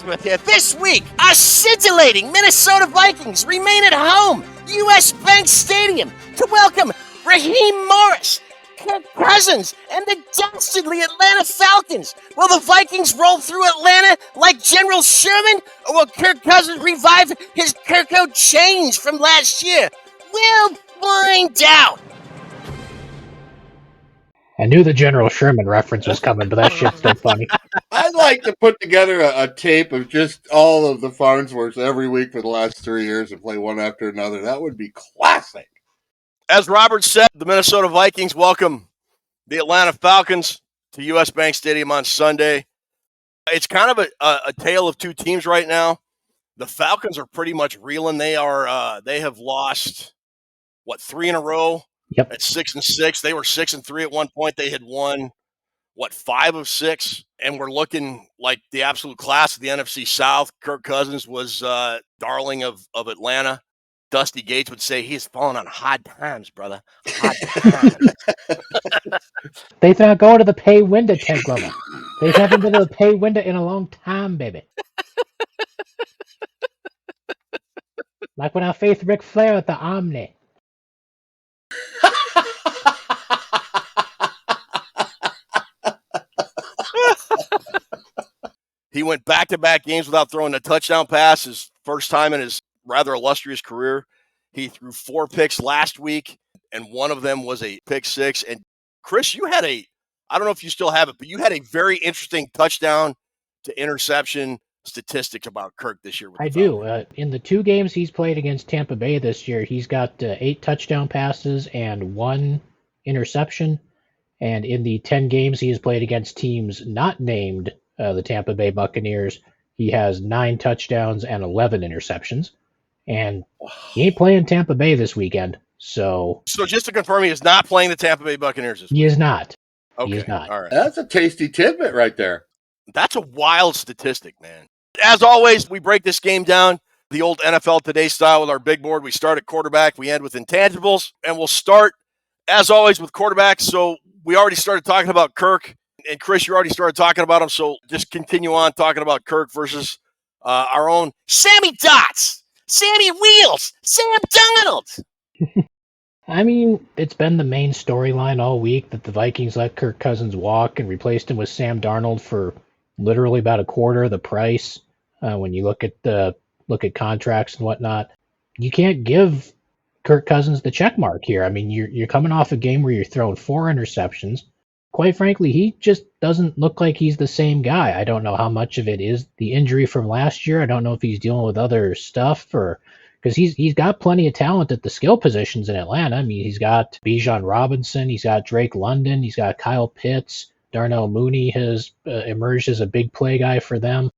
Asmuth here. This week, our scintillating Minnesota Vikings remain at home, U.S. Bank Stadium, to welcome Raheem Morris, Kirk Cousins, and the dastardly Atlanta Falcons. Will the Vikings roll through Atlanta like General Sherman, or will Kirk Cousins revive his Kirko change from last year? We'll find out. I knew the General Sherman reference was coming, but that shit's still funny. I'd like to put together a tape of just all of the Farnsworths every week for the last 3 years and play one after another. That would be classic. As Robert said, the Minnesota Vikings welcome the Atlanta Falcons to U.S. Bank Stadium on Sunday. It's kind of a tale of two teams right now. The Falcons are pretty much reeling. They have lost, 3 in a row? Yep. At 6-6. They were 6-3 at one point. They had won, 5 of 6, and we're looking like the absolute class of the NFC South. Kirk Cousins was darling of Atlanta. Dusty Gates would say he's fallen on hard times, brother. Hard times. They're not going to the pay window, Ted Glover. They haven't been to the pay window in a long time, baby. Like when I faced Ric Flair at the Omni. He went back-to-back games without throwing a touchdown pass, his first time in his rather illustrious career. He threw 4 picks last week, and one of them was a pick 6. And Chris, you had I don't know if you still have it, but you had a very interesting touchdown to interception statistics about Kirk this year. I do. In the 2 games he's played against Tampa Bay this year, he's got 8 touchdown passes and 1 interception. And in the 10 games he has played against teams not named the Tampa Bay Buccaneers, he has 9 touchdowns and 11 interceptions. And he ain't playing Tampa Bay this weekend. So just to confirm, he is not playing the Tampa Bay Buccaneers this week. He is not. Okay. He is not. All right. That's a tasty tidbit right there. That's a wild statistic, man. As always, we break this game down the old NFL Today style with our big board. We start at quarterback, we end with intangibles, and we'll start, as always, with quarterbacks. So we already started talking about Kirk, and Chris, you already started talking about him, so just continue on talking about Kirk versus our own Sammy Dots, Sammy Wheels, Sam Donald. I mean, it's been the main storyline all week that the Vikings let Kirk Cousins walk and replaced him with Sam Darnold for literally about a quarter of the price. When you look at contracts and whatnot, you can't give Kirk Cousins the check mark here. I mean, you're coming off a game where you're throwing 4 interceptions. Quite frankly, he just doesn't look like he's the same guy. I don't know how much of it is the injury from last year. I don't know if he's dealing with other stuff, or because he's got plenty of talent at the skill positions in Atlanta. I mean, he's got Bijan Robinson, he's got Drake London, he's got Kyle Pitts, Darnell Mooney has emerged as a big play guy for them.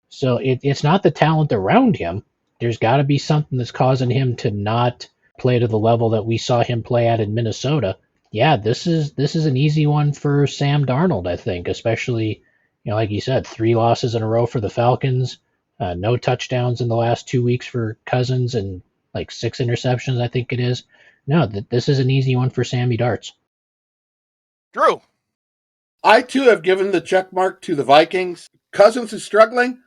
So it's not the talent around him. There's got to be something that's causing him to not play to the level that we saw him play at in Minnesota. Yeah, this is an easy one for Sam Darnold, I think, especially, like you said, 3 losses in a row for the Falcons, no touchdowns in the last 2 weeks for Cousins, and 6 interceptions, I think it is. No, this is an easy one for Sammy Darts. Drew. I, too, have given the check mark to the Vikings. Cousins is struggling,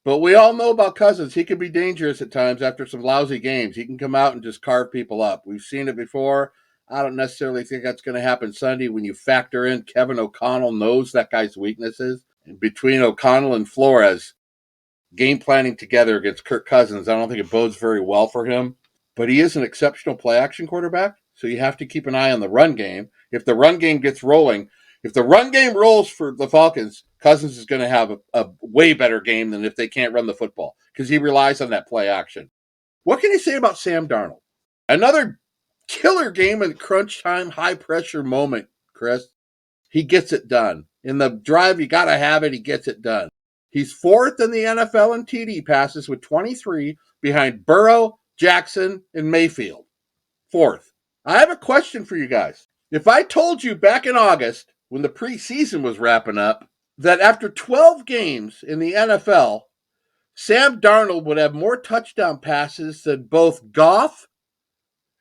but we all know about Cousins. He can be dangerous at times after some lousy games. He can come out and just carve people up. We've seen it before. I don't necessarily think that's going to happen Sunday when you factor in Kevin O'Connell knows that guy's weaknesses. And between O'Connell and Flores, game planning together against Kirk Cousins, I don't think it bodes very well for him. But he is an exceptional play-action quarterback, so you have to keep an eye on the run game. If the run game gets rolling, if the run game rolls for the Falcons, Cousins is going to have a way better game than if they can't run the football, because he relies on that play action. What can you say about Sam Darnold? Another killer game in crunch time, high pressure moment, Chris. He gets it done. In the drive, you got to have it. He gets it done. He's 4th in the NFL in TD passes with 23 behind Burrow, Jackson, and Mayfield. 4th. I have a question for you guys. If I told you back in August, when the preseason was wrapping up, that after 12 games in the NFL, Sam Darnold would have more touchdown passes than both Goff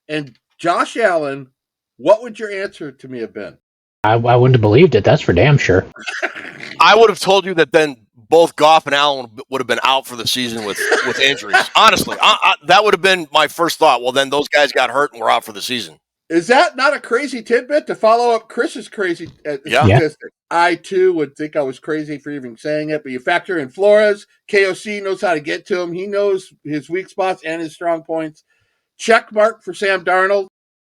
and Josh Allen, what would your answer to me have been? I wouldn't have believed it. That's for damn sure. I would have told you that then both Goff and Allen would have been out for the season with injuries. Honestly, that would have been my first thought. Well, then those guys got hurt and were out for the season. Is that not a crazy tidbit to follow up Chris's crazy statistic? I, too, would think I was crazy for even saying it, but you factor in Flores. KOC knows how to get to him. He knows his weak spots and his strong points. Check mark for Sam Darnold,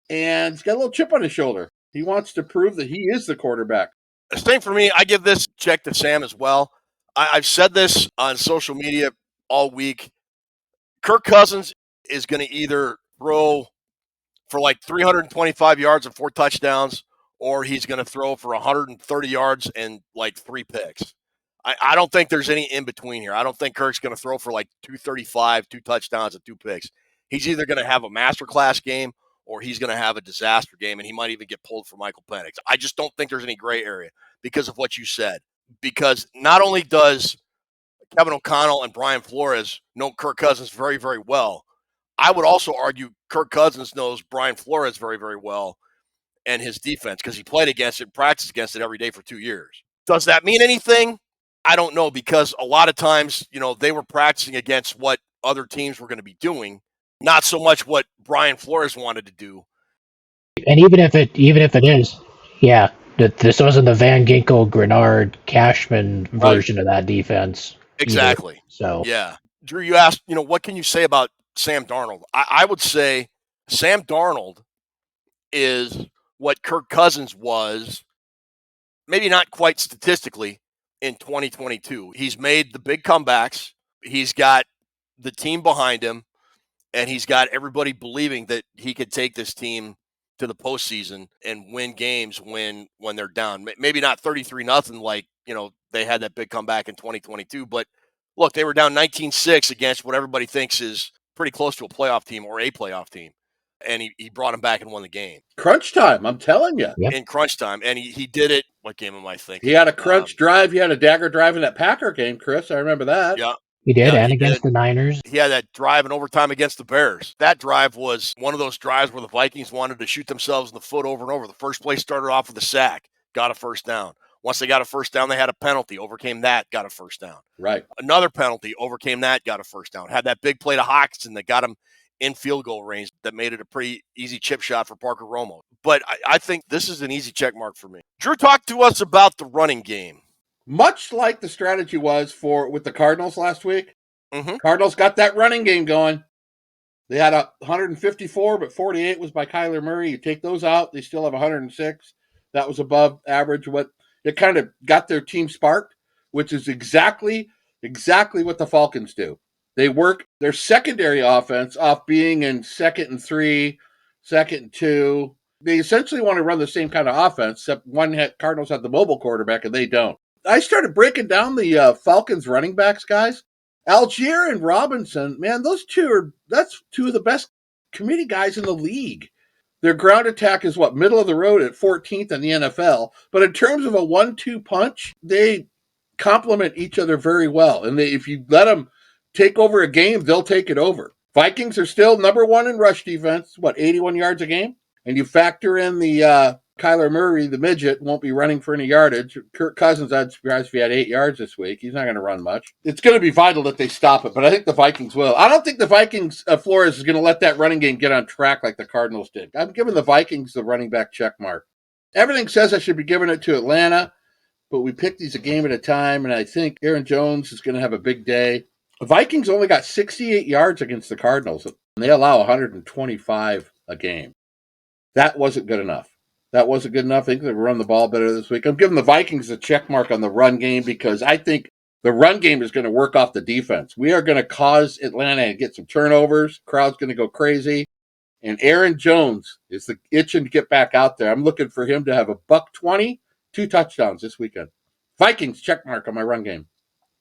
and he's got a little chip on his shoulder. He wants to prove that he is the quarterback. Same for me. I give this check to Sam as well. I've said this on social media all week. Kirk Cousins is going to either throw for like 325 yards and 4 touchdowns, or he's going to throw for 130 yards and like 3 picks. I don't think there's any in between here. I don't think Kirk's going to throw for like 235, 2 touchdowns and 2 picks. He's either going to have a masterclass game or he's going to have a disaster game, and he might even get pulled for Michael Penix. I just don't think there's any gray area because of what you said. Because not only does Kevin O'Connell and Brian Flores know Kirk Cousins very, very well, I would also argue Kirk Cousins knows Brian Flores very, very well and his defense because he played against it, practiced against it every day for 2 years. Does that mean anything? I don't know, because a lot of times, they were practicing against what other teams were going to be doing, not so much what Brian Flores wanted to do. And even if it is, yeah, this wasn't the Van Ginkel, Grenard, Cashman version of that defense. Exactly. Either. So yeah, Drew, you asked, what can you say about Sam Darnold? I would say Sam Darnold is what Kirk Cousins was, maybe not quite statistically, in 2022. He's made the big comebacks. He's got the team behind him, and he's got everybody believing that he could take this team to the postseason and win games when they're down. Maybe not 33-0 like, they had that big comeback in 2022, but look, they were down 19-6 against what everybody thinks is pretty close to a playoff team or a playoff team. And he brought him back and won the game. Crunch time, I'm telling you. Yep. In crunch time. And he did it. What game am I thinking? He had a crunch drive. He had a dagger drive in that Packer game, Chris. I remember that. Yeah. He did, and against the Niners. He had that drive in overtime against the Bears. That drive was one of those drives where the Vikings wanted to shoot themselves in the foot over and over. The first play started off with a sack, got a first down. Once they got a first down, they had a penalty, overcame that, got a first down. Right. Another penalty, overcame that, got a first down. Had that big play to Hawkinson that got him in field goal range that made it a pretty easy chip shot for Parker Romo. But I think this is an easy check mark for me. Drew, talk to us about the running game. Much like the strategy was with the Cardinals last week, Cardinals got that running game going. They had 154, but 48 was by Kyler Murray. You take those out, they still have 106. That was above average. It kind of got their team sparked, which is exactly what the Falcons do. They work their secondary offense off being in 2nd and 3, 2nd and 2. They essentially want to run the same kind of offense, except Cardinals have the mobile quarterback and they don't. I started breaking down the Falcons running backs, guys. Algier and Robinson, man, that's 2 of the best committee guys in the league. Their ground attack is middle of the road at 14th in the NFL. But in terms of a 1-2 punch, they complement each other very well. And if you let them take over a game, they'll take it over. Vikings are still number 1 in rush defense, 81 yards a game? And you factor in the Kyler Murray, the midget, won't be running for any yardage. Kirk Cousins, I'd be surprised if he had 8 yards this week. He's not going to run much. It's going to be vital that they stop it, but I think the Vikings will. I don't think the Vikings, Flores, is going to let that running game get on track like the Cardinals did. I'm giving the Vikings the running back check mark. Everything says I should be giving it to Atlanta, but we pick these a game at a time, and I think Aaron Jones is going to have a big day. The Vikings only got 68 yards against the Cardinals, and they allow 125 a game. That wasn't good enough. I think they run the ball better this week. I'm giving the Vikings a check mark on the run game because I think the run game is going to work off the defense. We are going to cause Atlanta to get some turnovers. Crowd's going to go crazy. And Aaron Jones is itching to get back out there. I'm looking for him to have a $120, 2 touchdowns this weekend. Vikings check mark on my run game.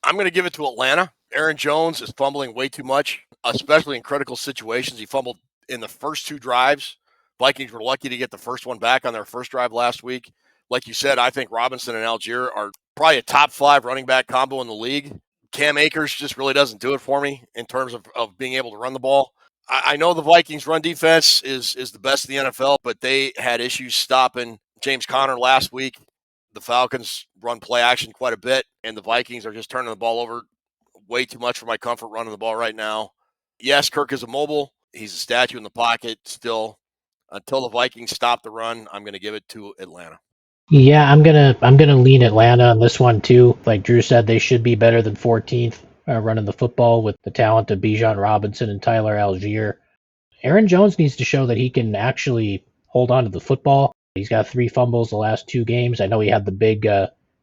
I'm going to give it to Atlanta. Aaron Jones is fumbling way too much, especially in critical situations. He fumbled in the first 2 drives. Vikings were lucky to get the first one back on their first drive last week. Like you said, I think Robinson and Algier are probably a top 5 running back combo in the league. Cam Akers just really doesn't do it for me in terms of being able to run the ball. I know the Vikings run defense is the best in the NFL, but they had issues stopping James Conner last week. The Falcons run play action quite a bit, and the Vikings are just turning the ball over way too much for my comfort running the ball right now. Yes, Kirk is immobile. He's a statue in the pocket still. Until the Vikings stop the run, I'm going to give it to Atlanta. Yeah, I'm gonna lean Atlanta on this one too. Like Drew said, they should be better than 14th running the football with the talent of Bijan Robinson and Tyler Algier. Aaron Jones needs to show that he can actually hold on to the football. He's got 3 fumbles the last 2 games. I know he had the big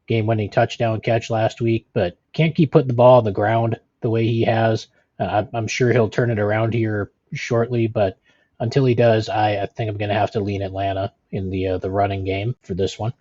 game-winning touchdown catch last week, but can't keep putting the ball on the ground the way he has. I'm sure he'll turn it around here shortly, but until he does, I think I'm going to have to lean Atlanta in the running game for this one.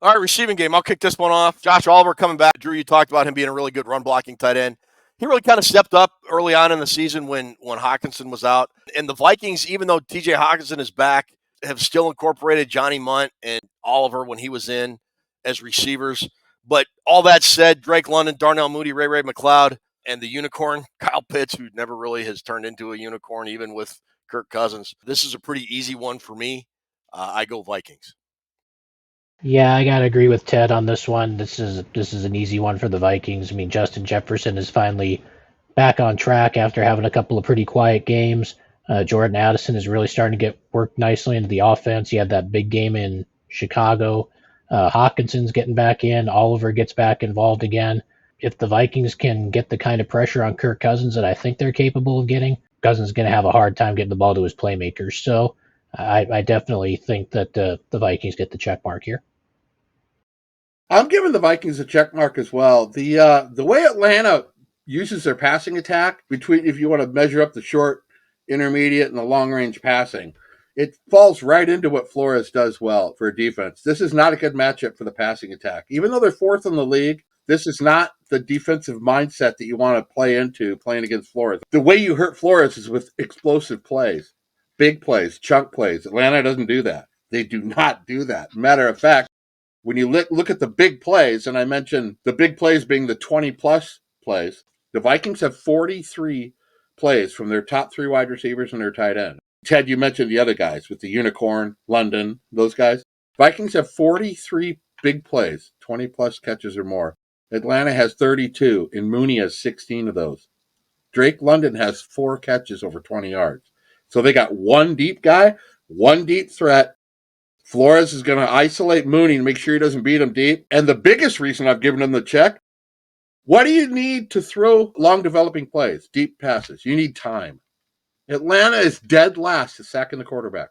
All right, receiving game. I'll kick this one off. Josh Oliver coming back. Drew, you talked about him being a really good run blocking tight end. He really kind of stepped up early on in the season when Hawkinson was out. And the Vikings, even though TJ Hawkinson is back, have still incorporated Johnny Munt and Oliver when he was in as receivers. But all that said, Drake London, Darnell Mooney, Ray McLeod, and the unicorn, Kyle Pitts, who never really has turned into a unicorn, even with Kirk Cousins. This is a pretty easy one for me. I go Vikings. Yeah, I gotta agree with Ted on this one. This is an easy one for the Vikings. I mean, Justin Jefferson is finally back on track after having a couple of pretty quiet games. Jordan Addison is really starting to get worked nicely into the offense. He had that big game in Chicago. Hawkinson's getting back in. Oliver gets back involved again. If the Vikings can get the kind of pressure on Kirk Cousins that I think they're capable of getting, Cousins is going to have a hard time getting the ball to his playmakers. So I definitely think that the Vikings get the check mark here. I'm giving the Vikings a check mark as well. The way Atlanta uses their passing attack, between if you want to measure up the short, intermediate, and the long range passing, it falls right into what Flores does well for a defense. This is not a good matchup for the passing attack. Even though they're 4th in the league, this is not the defensive mindset that you want to play into playing against Flores. The way you hurt Flores is with explosive plays, big plays, chunk plays. Atlanta doesn't do that. They do not do that. Matter of fact, when you look at the big plays, and I mentioned the big plays being the 20-plus plays, the Vikings have 43 plays from their top 3 wide receivers and their tight end. Ted, you mentioned the other guys with the unicorn, London, those guys. Vikings have 43 big plays, 20-plus catches or more. Atlanta has 32, and Mooney has 16 of those. Drake London has 4 catches over 20 yards. So they got one deep guy, one deep threat. Flores is going to isolate Mooney and make sure he doesn't beat him deep. And the biggest reason I've given him the check, what do you need to throw long developing plays, deep passes? You need time. Atlanta is dead last to sacking the quarterback.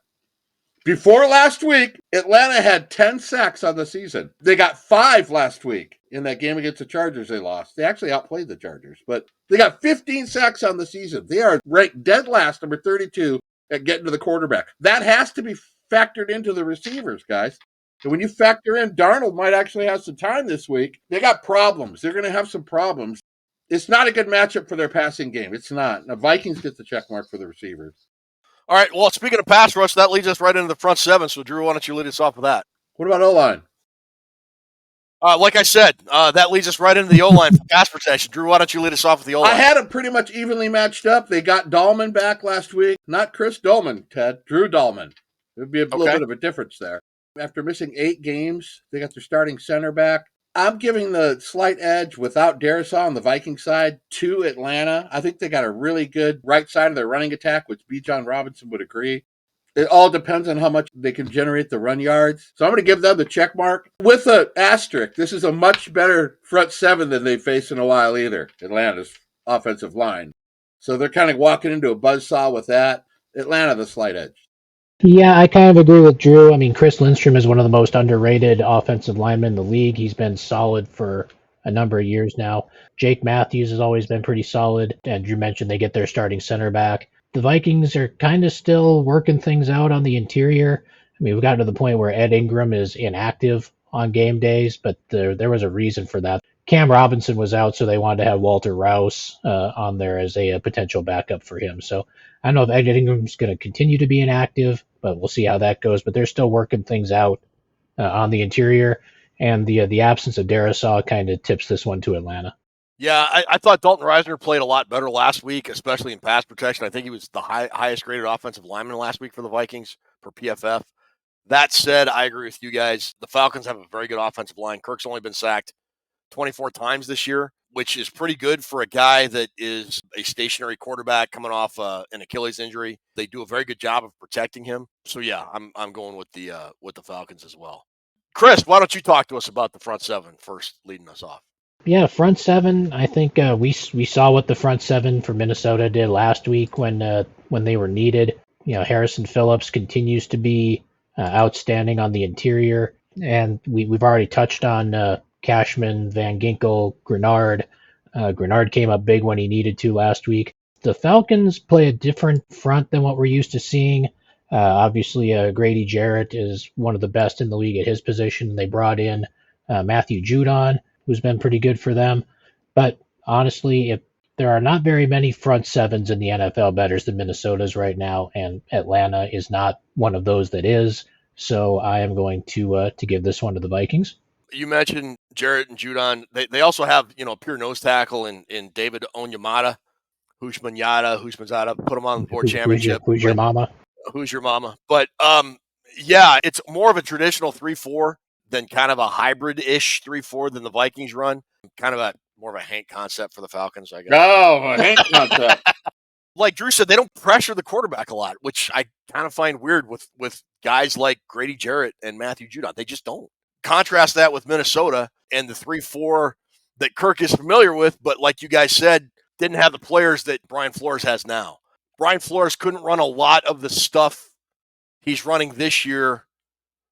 Before last week, Atlanta had 10 sacks on the season. They got 5 last week in that game against the Chargers they lost. They actually outplayed the Chargers, but they got 15 sacks on the season. They are ranked dead last, number 32, at getting to the quarterback. That has to be factored into the receivers, guys. So when you factor in Darnold might actually have some time this week, they got problems. They're going to have some problems. It's not a good matchup for their passing game. It's not. Now, Vikings get the check mark for the receivers. All right, well, speaking of pass rush, that leads us right into the front 7. So, Drew, why don't you lead us off with that? What about O-line? Like I said, that leads us right into the O-line for pass protection. Drew, why don't you lead us off with the O-line? I had them pretty much evenly matched up. They got Dahlman back last week. Not Chris Dolman, Ted. Drew Dahlman. There would be a little bit of a difference there. After missing 8 games, they got their starting center back. I'm giving the slight edge without Darisaw on the Viking side to Atlanta. I think they got a really good right side of their running attack, which Bijan Robinson would agree. It all depends on how much they can generate the run yards. So I'm going to give them the check mark with an asterisk. This is a much better front 7 than they've faced in a while either, Atlanta's offensive line. So they're kind of walking into a buzzsaw with that. Atlanta, the slight edge. Yeah, I kind of agree with Drew. I mean, Chris Lindstrom is one of the most underrated offensive linemen in the league. He's been solid for a number of years now. Jake Matthews has always been pretty solid. And Drew mentioned they get their starting center back. The Vikings are kind of still working things out on the interior. I mean, we've gotten to the point where Ed Ingram is inactive on game days, but there was a reason for that. Cam Robinson was out, so they wanted to have Walter Rouse on there as a potential backup for him. So I don't know if Ed Ingram's going to continue to be inactive, but we'll see how that goes. But they're still working things out on the interior, and the absence of Darisaw kind of tips this one to Atlanta. Yeah, I thought Dalton Reisner played a lot better last week, especially in pass protection. I think he was the highest graded offensive lineman last week for the Vikings for PFF. That said, I agree with you guys. The Falcons have a very good offensive line. Kirk's only been sacked 24 times this year, which is pretty good for a guy that is a stationary quarterback coming off an Achilles injury. They do a very good job of protecting him. So yeah, I'm going with the Falcons as well. Chris, why don't you talk to us about the front seven first, leading us off? Yeah, front seven. I think we saw what the front seven for Minnesota did last week when they were needed. Harrison Phillips continues to be outstanding on the interior, and we've already touched on Cashman, Van Ginkel, Grenard. Grenard came up big when he needed to last week. The Falcons play a different front than what we're used to seeing. Obviously, Grady Jarrett is one of the best in the league at his position. They brought in Matthew Judon, who's been pretty good for them. But honestly, if there are not very many front sevens in the NFL better than Minnesota's right now, and Atlanta is not one of those that is. So I am going to give this one to the Vikings. You mentioned Jarrett and Judon. They also have a pure nose tackle in David Onyemata, Hushmanzada. Put them on the board championship. Who's your mama? Who's your mama? But yeah, it's more of a traditional 3-4 than kind of a hybrid-ish 3-4 than the Vikings run. Kind of more of a Hank concept for the Falcons, I guess. Oh, a Hank concept. Like Drew said, they don't pressure the quarterback a lot, which I kind of find weird with guys like Grady Jarrett and Matthew Judon. They just don't. Contrast that with Minnesota and the 3-4 that Kirk is familiar with, but like you guys said, didn't have the players that Brian Flores has now. Brian Flores couldn't run a lot of the stuff he's running this year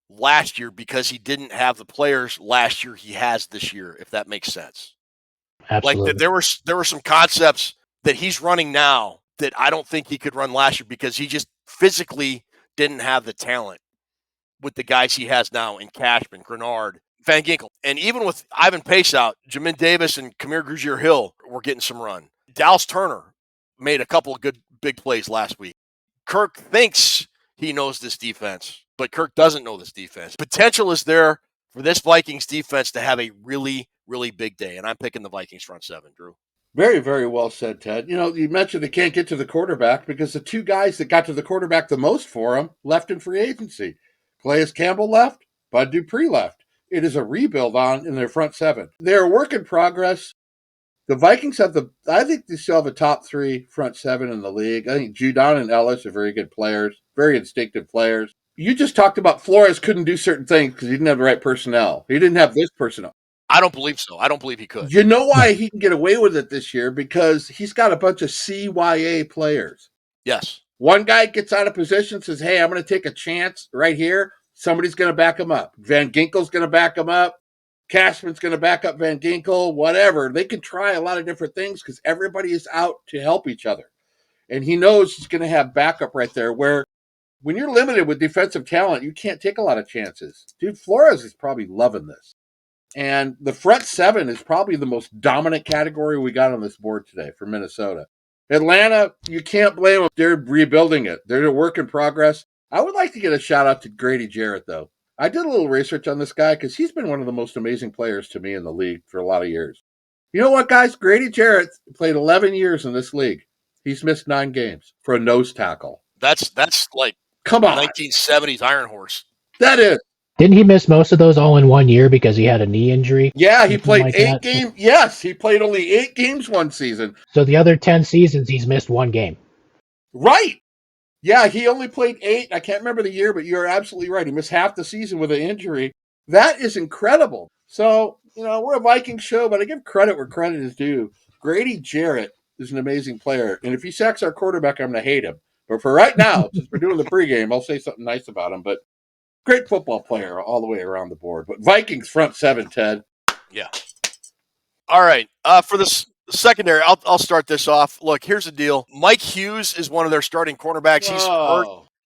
last year because he didn't have the players last year he has this year, if that makes sense. Absolutely. Like there were some concepts that he's running now that I don't think he could run last year because he just physically didn't have the talent with the guys he has now in Cashman, Grenard, Van Ginkel. And even with Ivan Pace out, Jamin Davis and Kamir Grugier-Hill were getting some run. Dallas Turner made a couple of good big plays last week. Kirk thinks he knows this defense, but Kirk doesn't know this defense. Potential is there for this Vikings defense to have a really, really big day, and I'm picking the Vikings front seven, Drew. Very, very well said, Ted. You mentioned they can't get to the quarterback because the two guys that got to the quarterback the most for them left in free agency. Calais Campbell left, Bud Dupree left. It is a rebuild in their front seven. They're a work in progress. The Vikings I think they still have a top three front seven in the league. I think Judon and Ellis are very good players, very instinctive players. You just talked about Flores couldn't do certain things because he didn't have the right personnel. He didn't have this personnel. I don't believe so. I don't believe he could. You know why he can get away with it this year? Because he's got a bunch of CYA players. Yes. One guy gets out of position, says, hey, I'm going to take a chance right here. Somebody's going to back him up. Van Ginkel's going to back him up. Cashman's going to back up Van Ginkel, whatever. They can try a lot of different things because everybody is out to help each other. And he knows he's going to have backup right there where when you're limited with defensive talent, you can't take a lot of chances. Dude, Flores is probably loving this. And the front seven is probably the most dominant category we got on this board today for Minnesota. Atlanta, you can't blame them. They're rebuilding it. They're a work in progress. I would like to get a shout out to Grady Jarrett, though. I did a little research on this guy because he's been one of the most amazing players to me in the league for a lot of years. You know what, guys? Grady Jarrett played 11 years in this league. He's missed 9 games for a nose tackle. That's like come on 1970s Iron Horse. That is. Didn't he miss most of those all in 1 year because he had a knee injury? Yeah, he played 8 games. Yes, he played only 8 games one season. So the other 10 seasons, he's missed 1 game. Right. Yeah, he only played 8. I can't remember the year, but you're absolutely right. He missed half the season with an injury. That is incredible. So, we're a Viking show, but I give credit where credit is due. Grady Jarrett is an amazing player. And if he sacks our quarterback, I'm going to hate him. But for right now, since we're doing the pregame, I'll say something nice about him. But great football player all the way around the board. But Vikings front seven, Ted. Yeah. All right. For this secondary, I'll start this off. Look, here's the deal. Mike Hughes is one of their starting cornerbacks. He's hurt.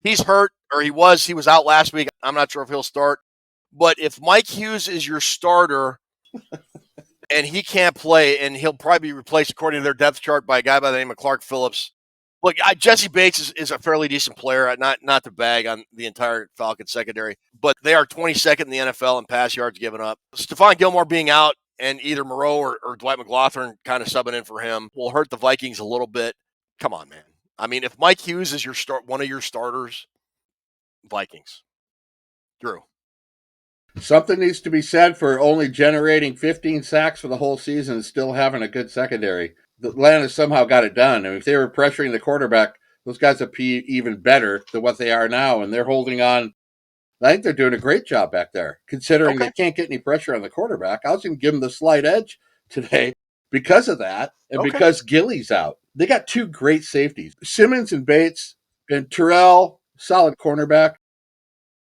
He's hurt, or he was out last week. I'm not sure if he'll start. But if Mike Hughes is your starter and he can't play, and he'll probably be replaced according to their depth chart by a guy by the name of Clark Phillips. Look, Jesse Bates is a fairly decent player, not to bag on the entire Falcons secondary, but they are 22nd in the NFL in pass yards given up. Stephon Gilmore being out and either Moreau or Dwight McLaughlin kind of subbing in for him will hurt the Vikings a little bit. Come on, man. I mean, if Mike Hughes is one of your starters, Vikings. Drew. Something needs to be said for only generating 15 sacks for the whole season and still having a good secondary. Atlanta somehow got it done. I mean, if they were pressuring the quarterback, those guys would be even better than what they are now, and they're holding on. I think they're doing a great job back there, considering Okay. they can't get any pressure on the quarterback. I was going to give them the slight edge today because of that, and Okay. because Gilly's out. They got two great safeties, Simmons and Bates, and Terrell, solid cornerback.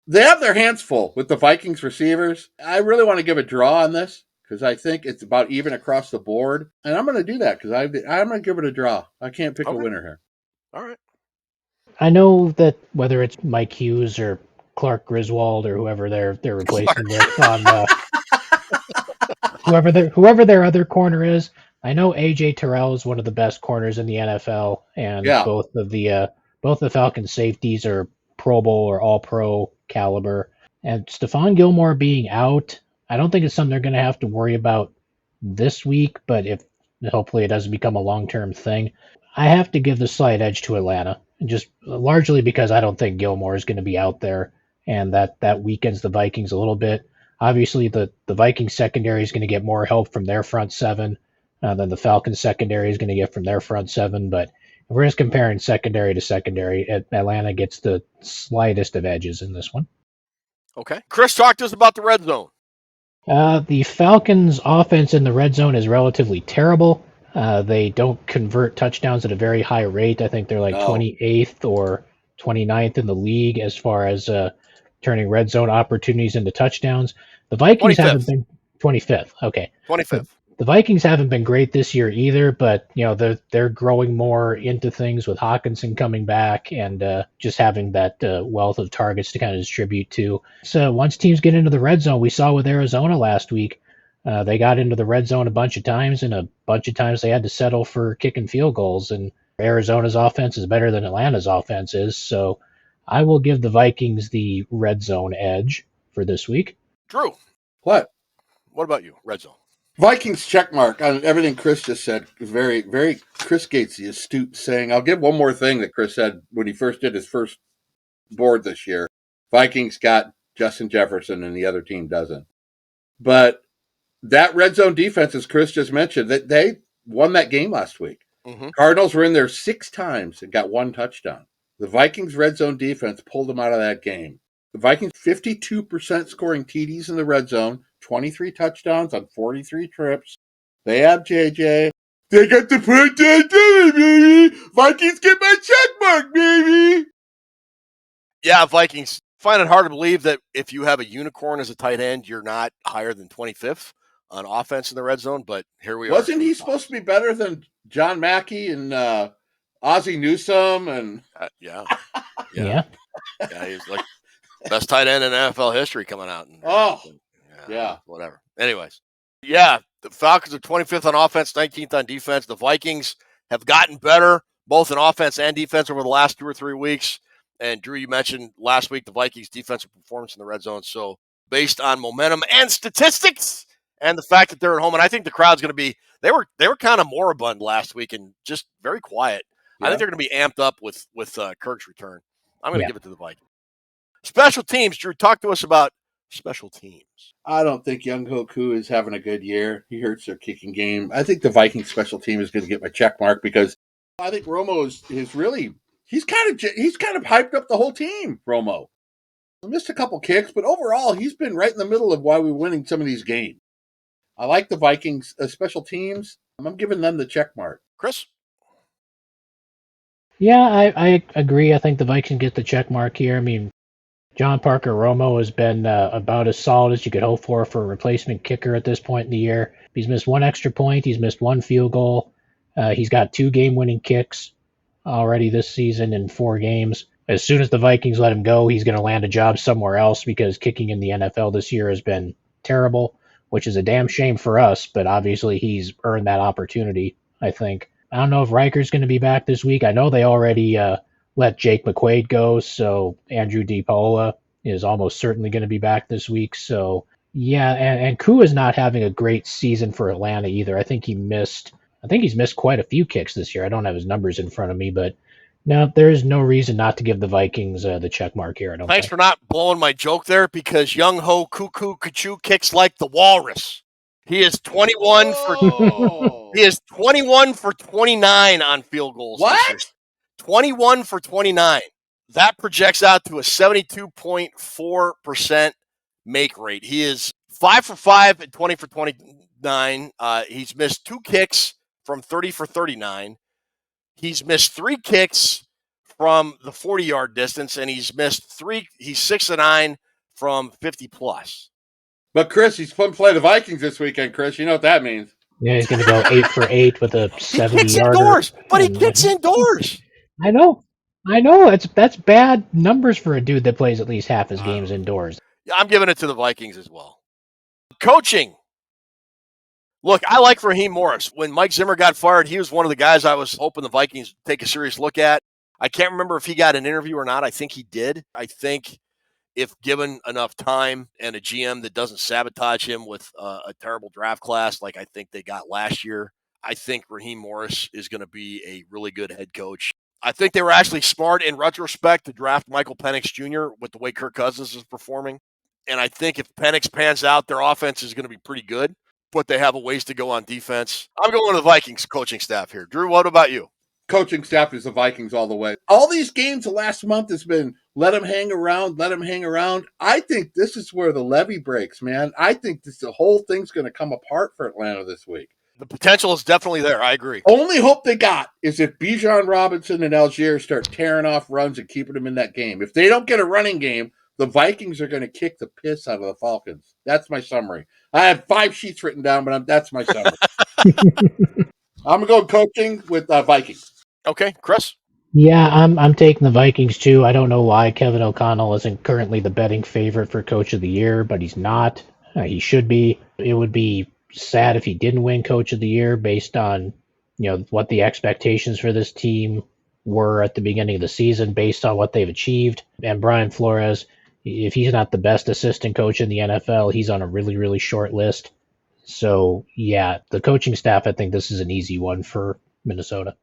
They have their hands full with the Vikings receivers. I really want to give a draw on this because I think it's about even across the board. And I'm going to do that because I'm going to give it a draw. I can't pick a Okay. winner here. All right. I know that whether it's Mike Hughes or Clark Griswold or whoever they're replacing with on whoever their other corner is, I know AJ Terrell is one of the best corners in the NFL, and Yeah. both the Falcons safeties are Pro Bowl or All Pro caliber. And Stephon Gilmore being out, I don't think it's something they're going to have to worry about this week. But if hopefully it doesn't become a long term thing, I have to give the slight edge to Atlanta, just largely because I don't think Gilmore is going to be out there, and that weakens the Vikings a little bit. Obviously, the Vikings secondary is going to get more help from their front seven than the Falcons secondary is going to get from their front seven. But if we're just comparing secondary to secondary, Atlanta gets the slightest of edges in this one. Okay. Chris, talk to us about the red zone. The Falcons' offense in the red zone is relatively terrible. They don't convert touchdowns at a very high rate. I think they're like 28th or 29th in the league as far as turning red zone opportunities into touchdowns. The Vikings 25th. haven't been 25th. Okay. 25th. The Vikings haven't been great this year either, but they're growing more into things with Hawkinson coming back and just having that wealth of targets to kind of distribute to. So once teams get into the red zone, we saw with Arizona last week, they got into the red zone a bunch of times, and a bunch of times they had to settle for kicking field goals. And Arizona's offense is better than Atlanta's offense is, so I will give the Vikings the red zone edge for this week. Drew. What? What about you? Red zone. Vikings checkmark on everything Chris just said. Very, very Chris Gatesy astute saying. I'll give one more thing that Chris said when he first did his first board this year. Vikings got Justin Jefferson and the other team doesn't. But that red zone defense, as Chris just mentioned, that they won that game last week. Mm-hmm. Cardinals were in there 6 times and got 1 touchdown. The Vikings red zone defense pulled them out of that game. The Vikings 52% scoring TDs in the red zone, 23 touchdowns on 43 trips. They have JJ. They got the point down, baby. Vikings get my check mark, baby. Yeah, Vikings. Find it hard to believe that if you have a unicorn as a tight end, you're not higher than 25th on offense in the red zone, but here we are. Wasn't he supposed to be better than John Mackey and Ozzie Newsome? And Yeah. Yeah, he's like best tight end in NFL history coming out. Yeah. Whatever. Anyways, yeah, the Falcons are 25th on offense, 19th on defense. The Vikings have gotten better, both in offense and defense over the last 2 or 3 weeks. And Drew, you mentioned last week the Vikings' defensive performance in the red zone. So based on momentum and statistics and the fact that they're at home, and I think the crowd's going to be, they were kind of moribund last week and just very quiet. Yeah. I think they're going to be amped up with Kirk's return. I'm going to give it to the Vikings. Special teams, Drew, talk to us about special teams. I don't think Young Hoku is having a good year. He hurts their kicking game. I think the Vikings special team is going to get my check mark because I think Romo is really he's kind of hyped up the whole team. Romo missed a couple kicks, but overall he's been right in the middle of why we're winning some of these games. I like the Vikings special teams. I'm giving them the check mark. Chris? Yeah, I agree. I think the Vikings get the check mark here. I mean, John Parker Romo has been about as solid as you could hope for a replacement kicker at this point in the year. He's missed 1 extra point. He's missed 1 field goal. He's got 2 game-winning kicks already this season in 4 games. As soon as the Vikings let him go, he's going to land a job somewhere else because kicking in the NFL this year has been terrible, which is a damn shame for us, but obviously he's earned that opportunity, I think. I don't know if Riker's going to be back this week. I know they already let Jake McQuaid go, so Andrew DePaola is almost certainly going to be back this week. So, yeah, and Koo is not having a great season for Atlanta either. I think he's missed quite a few kicks this year. I don't have his numbers in front of me, but Now, there is no reason not to give the Vikings the check mark here. I don't Thanks think. for not blowing my joke there, because Young Ho Cuckoo Kachu kicks like the walrus. He is 21 for Whoa! he is 21 for 29 on field goals this year. What? 21 for 29. That projects out to a 72.4% make rate. He is 5 for 5 and 20 for 29. He's missed 2 kicks from 30 for 39. He's missed 3 kicks from the 40-yard distance, and he's missed 3. He's 6 of 9 from 50 plus. But Chris, he's going to play the Vikings this weekend, Chris. You know what that means. Yeah, he's going to go 8 for 8 with a He kicks 70-yarder. indoors, but he kicks indoors. I know. That's bad numbers for a dude that plays at least half his games indoors. I'm giving it to the Vikings as well. Coaching. Look, I like Raheem Morris. When Mike Zimmer got fired, he was one of the guys I was hoping the Vikings would take a serious look at. I can't remember if he got an interview or not. I think he did. I think if given enough time and a GM that doesn't sabotage him with a terrible draft class like I think they got last year, I think Raheem Morris is going to be a really good head coach. I think they were actually smart in retrospect to draft Michael Penix Jr. with the way Kirk Cousins is performing. And I think if Penix pans out, their offense is going to be pretty good, but they have a ways to go on defense. I'm going to the Vikings coaching staff here. Drew, what about you? Coaching staff is the Vikings all the way. All these games the last month has been let them hang around, let them hang around. I think this is where the levee breaks, man. I think the whole thing's going to come apart for Atlanta this week. The potential is definitely there. I agree. Only hope they got is if Bijan Robinson and Algier start tearing off runs and keeping them in that game. If they don't get a running game, the Vikings are going to kick the piss out of the Falcons. That's my summary. I have 5 sheets written down, but that's my summary. I'm going to go coaching with Vikings. Okay, Chris? Yeah, I'm taking the Vikings too. I don't know why Kevin O'Connell isn't currently the betting favorite for Coach of the Year, but he's not. He should be. It would be sad if he didn't win Coach of the Year based on, what the expectations for this team were at the beginning of the season, based on what they've achieved. And Brian Flores, if he's not the best assistant coach in the NFL, he's on a really, really short list. So, yeah, the coaching staff, I think this is an easy one for Minnesota.